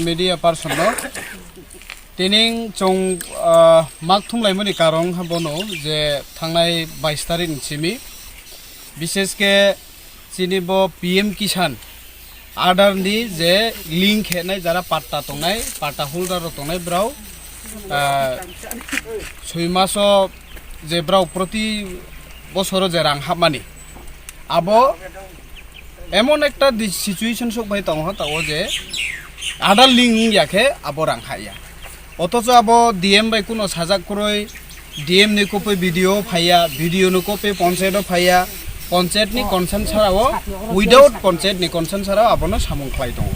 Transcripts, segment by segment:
media person no tining chong mak thumlai mani karong habono je thangnai 22 tarik chimi বিশেষ ke chini bo Pm-Kishan Aadhar ni je link henai jara patta tongnai patta holder tongnai brau 6 maso je brau proti বছর je rang habmani abo emon ekta situation sok bai tong ha tawo je Aadhar link yaखे abo rang khaya অথচ abo DM bai kuno sajak koroi DM ni kope video phaya video no kope panchayat phaya panchayat ni consent sarao without panchayat ni consent sarao abono samung khlai dong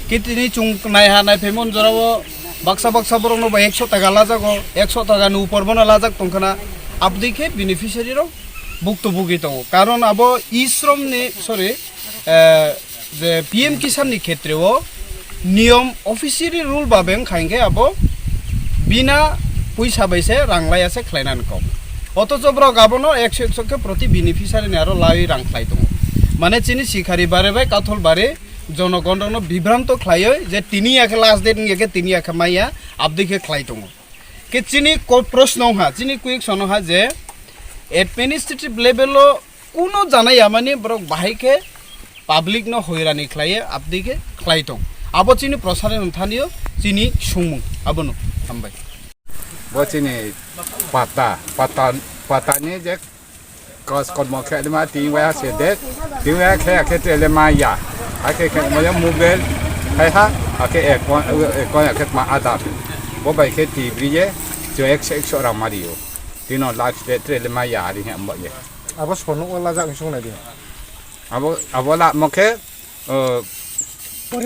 kitini chung nai ha nai phemon jorao baksa borong no 100 টাকা lajago 100 টাকা nu upor bono lajak tongkhana abdike beneficiary ro buktobugi dong karon abo ishrom ni sorry je Pm-Kishan ni khetreo নিয়ম officially rule বাবেং খাইগে আবো বিনা পয়সা বাইসে রাংলাই আছে খ্লাইনান কম অথচ ব্র গাবনো 100 কে প্রতি beneficiary narrow লাই রাংখ্লাই দङ মানে চিনি শিখারিবারে বাই কাথলবারে জনগণরনো বিভ্রান্ত খ্লাইয় যে তিনি একে লাস্ট ডেট নিকে তিনি একে মাইয়া আবদিকে খ্লাই দङ কে চিনি প্রশ্ন হা চিনি কুইকশন হা যে এডমিনিস্ট্রেটিভ লেভেলো কোনো জানাইয়া মানে ব্র বাহিকে পাবলিক ন হইরানি খ্লাইয়ে আবদিকে খ্লাই দङ abo chini prosare nthaniyo chini sumung abono hambai bo chini pata ni je kos kon mo khe ma ti wa se de ti wa khe te ma ya ake mo ya mobile hai ha ake kon ake ma Aadhar bo bai khe ti bri je jo ek ra mario ti no live te ma ya ri ham bo ye abo sono la jak sung na di abo la mo khe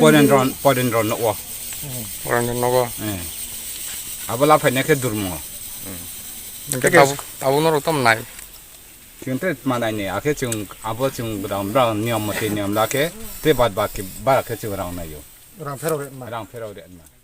Poden ron no wa. Poden no wa. Abola phane ke durmo. Ke tabu no rotam nai. Kinte manai ne ake chung abo chung brown niam mote niam la ke te bad ba ke ba ke chung raung na yo. Rang phero ma.